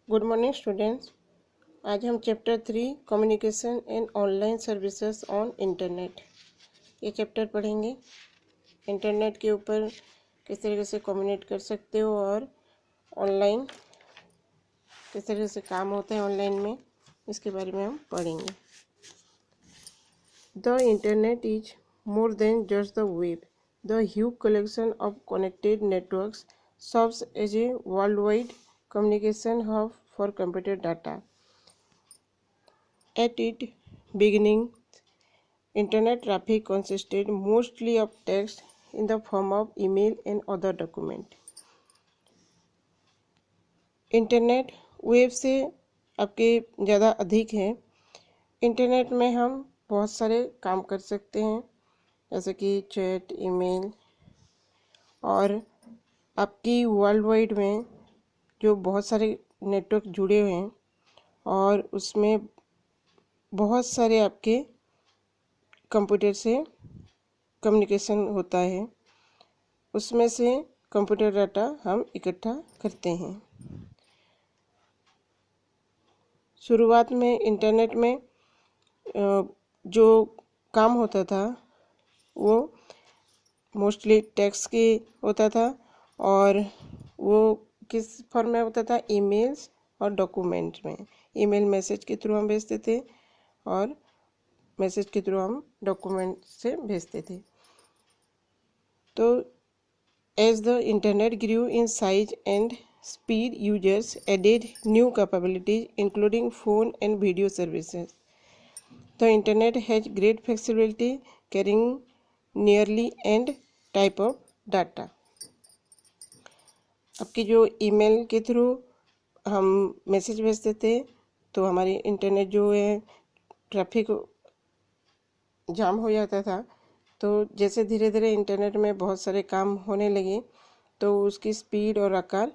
Good morning students. आज हम chapter 3 communication and online services on internet ये chapter पढ़ेंगे। इंटरनेट के ऊपर किस तरीके से कम्युनिकेट कर सकते हो और ऑनलाइन किस तरीके से काम होता है ऑनलाइन में, इसके बारे में हम पढ़ेंगे। The internet is more than just the web. The huge collection of connected networks serves as a worldwide communication hub for computer data. At its beginning, internet traffic consisted mostly of text in the form of email and other document. Internet web से आपके ज़्यादा अधिक है। Internet में हम बहुत सारे काम कर सकते हैं, जैसे कि चैट, ईमेल, और आपकी वर्ल्ड वाइड में जो बहुत सारे नेटवर्क जुड़े हुए हैं और उसमें बहुत सारे आपके कंप्यूटर से कम्युनिकेशन होता है, उसमें से कंप्यूटर डाटा हम इकट्ठा करते हैं। शुरुआत में इंटरनेट में जो काम होता था वो मोस्टली टेक्स्ट की होता था, और वो किस फॉर्म में होता था, ईमेल्स और डॉक्यूमेंट में। ईमेल मैसेज के थ्रू हम भेजते थे और मैसेज के थ्रू हम डॉक्यूमेंट से भेजते थे। तो as the internet grew in size and speed, users added new capabilities including phone and video services. The internet has great flexibility carrying nearly and type of data. आपकी जो email के through हम message भेजते थे तो हमारी internet जो है ट्रैफिक जाम हो जाता था। तो जैसे धीरे धीरे इंटरनेट में बहुत सारे काम होने लगे तो उसकी स्पीड और आकार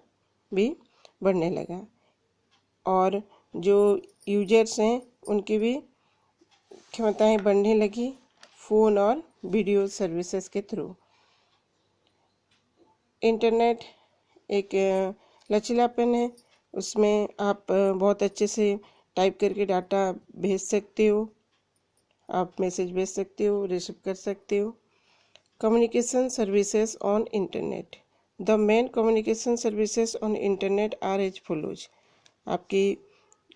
भी बढ़ने लगा, और जो यूजर्स हैं उनकी भी क्षमताएं बढ़ने लगी फ़ोन और वीडियो सर्विसेज के थ्रू। इंटरनेट एक लचीलापन है, उसमें आप बहुत अच्छे से टाइप करके डाटा भेज सकते हो, आप मैसेज भेज सकते हो, रिसीव कर सकते हो। Communication services on internet. The main communication services on internet are as follows. आपकी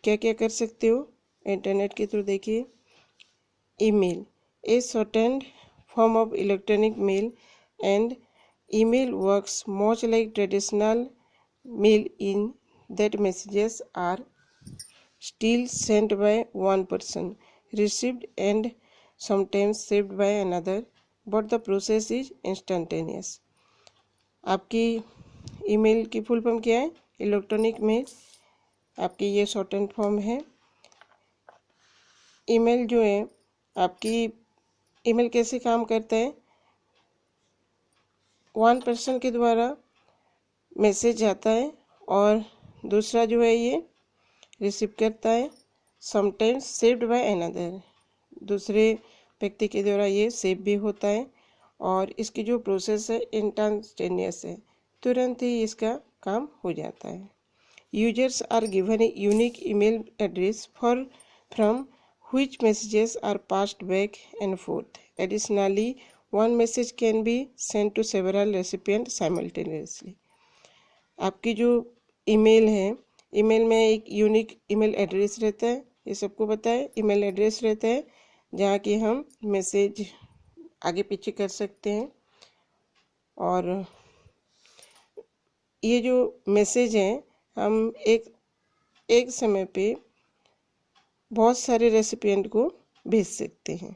क्या क्या कर सकते हो इंटरनेट के थ्रू, देखिए। Email, a shortened form of electronic mail, and email works much like traditional mail in that messages are still sent by one person, received and sometimes saved by another, but the process is instantaneous. आपकी email की full form क्या है? Electronic mail. आपकी ये short and form है। Email जो है, आपकी ईमेल कैसे काम करता है? वन पर्सन के द्वारा मैसेज जाता है और दूसरा जो है ये रिसीव करता है। समटाइम्स सेव्ड बाय अनदर, दूसरे व्यक्ति के द्वारा ये सेव भी होता है, और इसकी जो प्रोसेस है इंस्टेंटेनियस है, तुरंत ही इसका काम हो जाता है। Users are given a unique email address for from which messages are passed back and forth. Additionally, one message can be sent to several recipients simultaneously. आपकी जो ईमेल है, ईमेल में एक यूनिक ईमेल एड्रेस रहता है, ये सबको पता है। ईमेल एड्रेस रहता है जहाँ कि हम मैसेज आगे पीछे कर सकते हैं, और ये जो मैसेज हैं हम एक समय पे बहुत सारे रेसिपिएंट को भेज सकते हैं।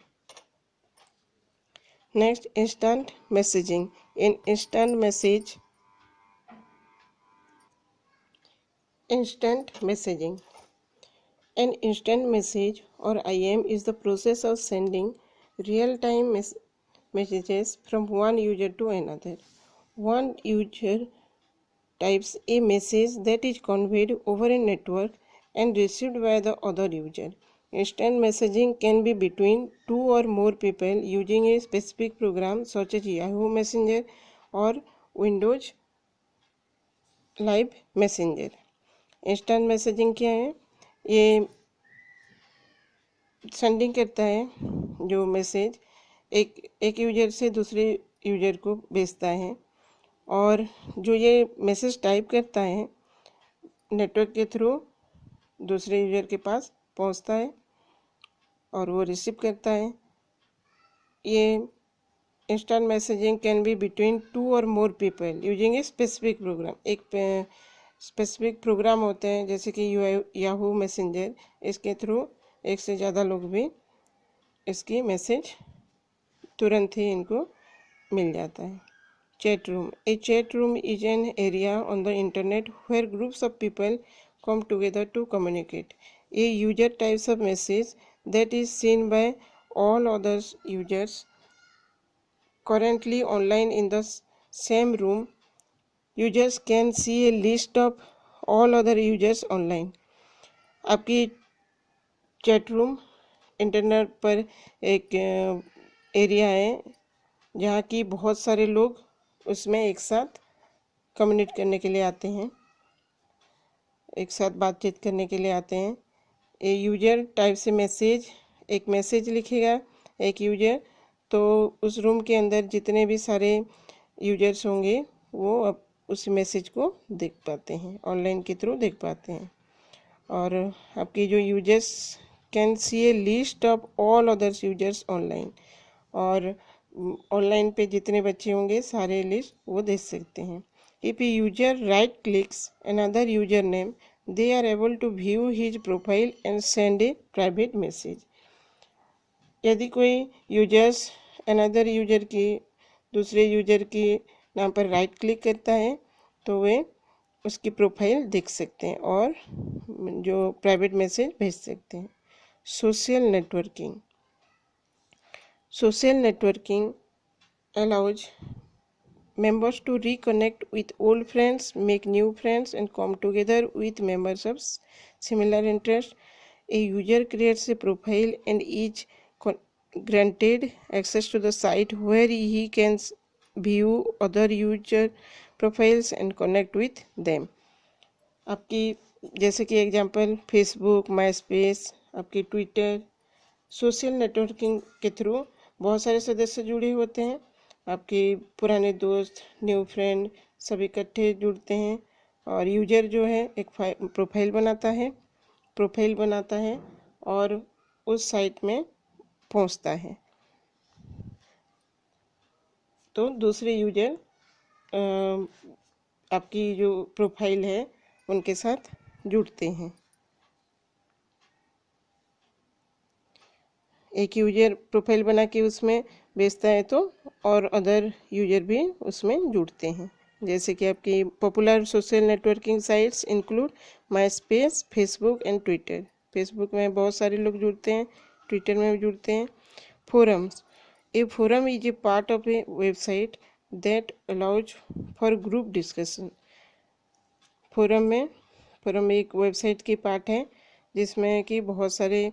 Next, instant messaging. In instant messaging. An instant message, or IM, is the process of sending real-time messages from one user to another. One user types a message that is conveyed over a network and received by the other user. Instant messaging can be between two or more people using a specific program such as Yahoo Messenger or Windows Live Messenger. Instant messaging क्या है? ये sending करता है जो message एक user से दूसरे user को भेजता है, और जो ये मैसेज टाइप करता है नेटवर्क के थ्रू दूसरे यूजर के पास पहुंचता है और वो रिसीव करता है। ये instant messaging can be between 2 और more people using a specific programme. एक स्पेसिफिक प्रोग्राम होते हैं जैसे कि याहू मैसेंजर, इसके थ्रू एक से ज़्यादा लोग भी इसकी मैसेज तुरंत ही इनको मिल जाता है। Chat room. A chat room is an area on the internet where groups of people come together to communicate. A user types of message that is seen by all other users currently online in the same room. Users can see a list of all other users online. आपकी chat room internet पर एक area है जहाँ की बहुत सारे लोग उसमें एक साथ कम्युनिकेट करने के लिए आते हैं, एक साथ बातचीत करने के लिए आते हैं। ए यूजर टाइप से मैसेज, एक मैसेज लिखेगा एक यूजर, तो उस रूम के अंदर जितने भी सारे यूजर्स होंगे वो अब उस मैसेज को देख पाते हैं, ऑनलाइन के थ्रू देख पाते हैं। और आपकी जो users can see A list of all others users online, और ऑनलाइन पे जितने बच्चे होंगे सारे लिस्ट वो देख सकते हैं। If user right clicks another user name they are able to view his profile and send a private message. यदि कोई यूजर्स अनदर यूजर की दूसरे यूजर की नाम पर राइट क्लिक करता है तो वे उसकी प्रोफाइल देख सकते हैं और जो प्राइवेट मैसेज भेज सकते हैं। Social networking. Social networking allows members to reconnect with old friends, make new friends, and come together with members of similar interests. A user creates a profile and is granted access to the site where he can view other user profiles and connect with them. आपकी जैसे कि example Facebook, MySpace, आपकी Twitter, social networking के through बहुत सारे सदस्य जुड़े होते हैं। आपके पुराने दोस्त, न्यू फ्रेंड सब इकट्ठे जुड़ते हैं और यूजर जो है एक प्रोफाइल बनाता है और उस साइट में पहुंचता है, तो दूसरे यूजर आपकी जो प्रोफाइल है उनके साथ जुड़ते हैं। एक यूजर प्रोफाइल बना के उसमें भेजता है तो और अदर यूजर भी उसमें जुड़ते हैं। जैसे कि आपकी popular social networking sites include MySpace, Facebook and Twitter. Facebook में बहुत सारे लोग जुड़ते हैं, ट्विटर में भी जुड़ते हैं। Forums. A forum is a part of A website that allows for group discussion. Forum एक वेबसाइट की पार्ट है जिसमें कि बहुत सारे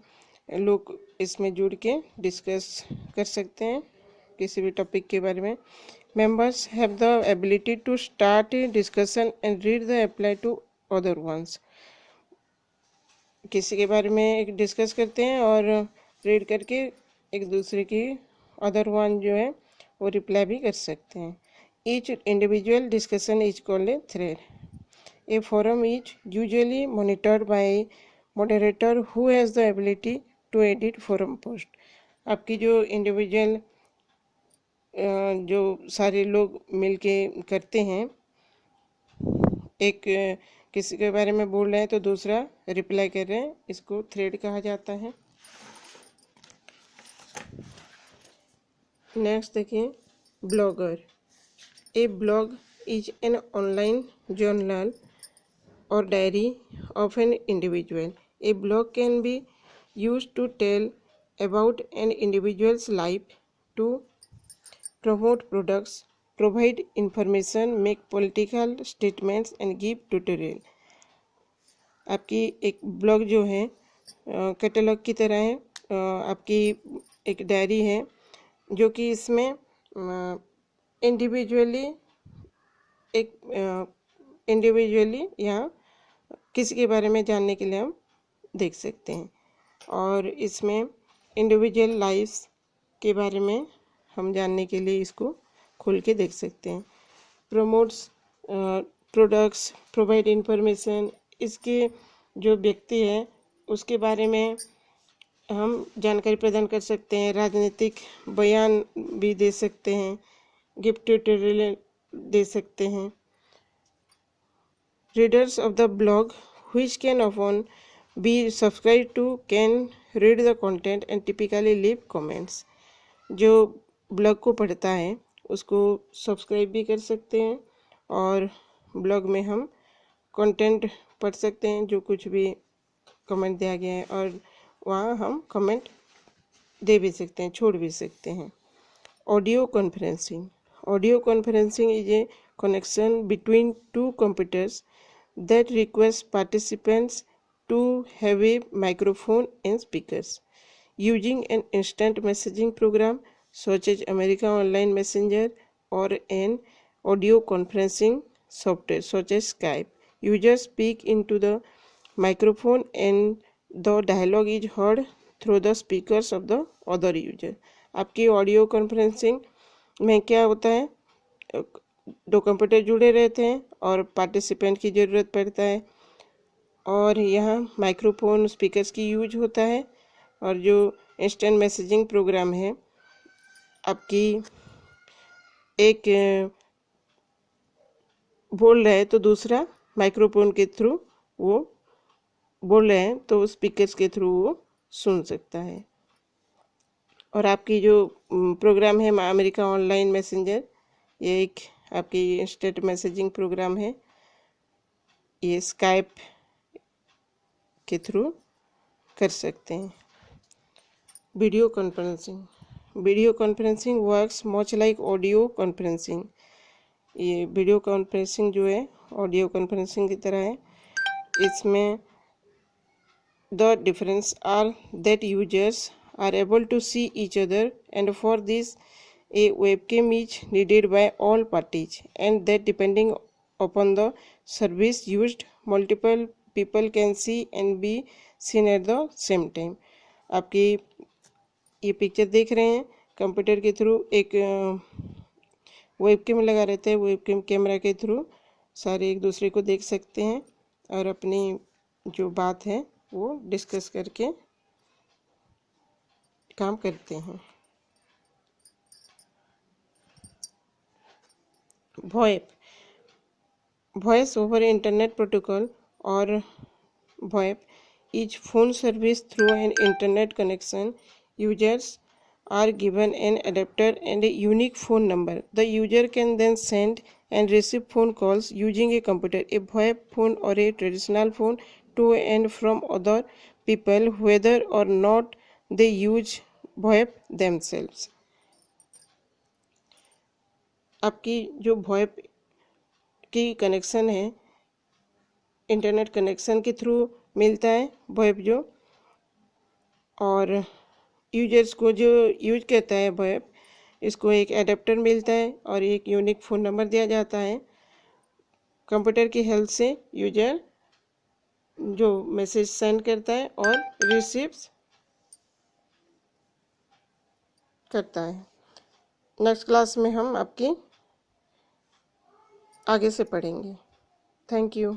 लोग इसमें जुड़ के डिस्कस कर सकते हैं किसी भी टॉपिक के बारे में। Members have the ability to start a discussion and read the apply to other ones. किसी के बारे में एक डिस्कस करते हैं और रीड करके एक दूसरे की अदर वन जो है वो रिप्लाई भी कर सकते हैं। Each individual discussion is called a thread. A forum is usually monitored by moderator who has the ability to edit forum post. आपकी जो इंडिविजुअल जो सारे लोग मिलके करते हैं, एक किसी के बारे में बोल रहे हैं तो दूसरा रिप्लाई कर रहे हैं, इसको थ्रेड कहा जाता है। नेक्स्ट देखिए blogger. A blog is an online journal or diary of an individual. A blog can be used to tell about an individual's life, to promote products, provide information, make political statements and give tutorial. आपकी एक blog जो है catalogue की तरह है, आपकी एक diary है जो कि इसमें इंडिविजुअली यहाँ किसी के बारे में जानने के लिए हम देख सकते हैं। और इसमें इंडिविजुअल लाइफ्स के बारे में हम जानने के लिए इसको खोल के देख सकते हैं। प्रमोट्स प्रोडक्ट्स, प्रोवाइड इंफॉर्मेशन, इसके जो व्यक्ति है उसके बारे में हम जानकारी प्रदान कर सकते हैं। राजनीतिक बयान भी दे सकते हैं, गिफ्ट ट्यूटोरियल दे सकते हैं। Readers of the blog which can often be subscribed to can read the content and typically leave comments। जो ब्लॉग को पढ़ता है उसको सब्सक्राइब भी कर सकते हैं और ब्लॉग में हम कंटेंट पढ़ सकते हैं, जो कुछ भी कमेंट दिया गया है, और वहाँ हम कमेंट दे भी सकते हैं, छोड़ भी सकते हैं। Audio conferencing, audio conferencing is a connection between two computers that requires participants to have a microphone and speakers. Using an instant messaging program such as American Online Messenger or an audio conferencing software such as Skype, users speak into the microphone and the dialogue is heard through the speakers of the other user। आपकी audio conferencing में क्या होता है, दो computer जुड़े रहते हैं और पार्टिसिपेंट की ज़रूरत पड़ता है, और यहाँ माइक्रोफोन स्पीकर्स की यूज होता है। और जो इंस्टेंट मैसेजिंग प्रोग्राम है, आपकी एक बोल रहे हैं तो दूसरा माइक्रोफोन के थ्रू वो बोल रहे हैं तो स्पीकर्स के थ्रू वो सुन सकता है। और आपकी जो प्रोग्राम है अमेरिका ऑनलाइन मैसेंजर, ये एक आपकी इंस्टेंट मैसेजिंग प्रोग्राम है। ये स्काइप के थ्रू कर सकते हैं। Video conferencing, video conferencing works much like audio conferencing. ये वीडियो कॉन्फ्रेंसिंग जो है ऑडियो कॉन्फ्रेंसिंग की तरह है। इसमें the difference are that users are able to see each other and for this a webcam is needed by all parties, and that depending upon the service used, multiple people can see and be seen at the same time। आपकी ये picture देख रहे हैं, computer के through एक webcam लगा रहता है, वेबकैम कैमरा के थ्रू सारे एक दूसरे को देख सकते हैं और अपनी जो बात है वो डिस्कस करके काम करते हैं। VoIP, Voice over Internet Protocol or VoIP is phone service through an internet connection. Users are given an adapter and a unique phone number. The user can then send and receive phone calls using a computer, a VoIP phone or a traditional phone, to and from other people whether or not they use VoIP themselves। आपकी जो VoIP की connection है internet connection के through मिलता है VoIP जो, और users को जो यूज करता है VoIP, इसको एक एडेप्टर मिलता है और एक यूनिक फ़ोन नंबर दिया जाता है। कंप्यूटर की हेल्प से यूजर जो मैसेज सेंड करता है और रिसीव्स करता है। नेक्स्ट क्लास में हम आपकी आगे से पढ़ेंगे। Thank you.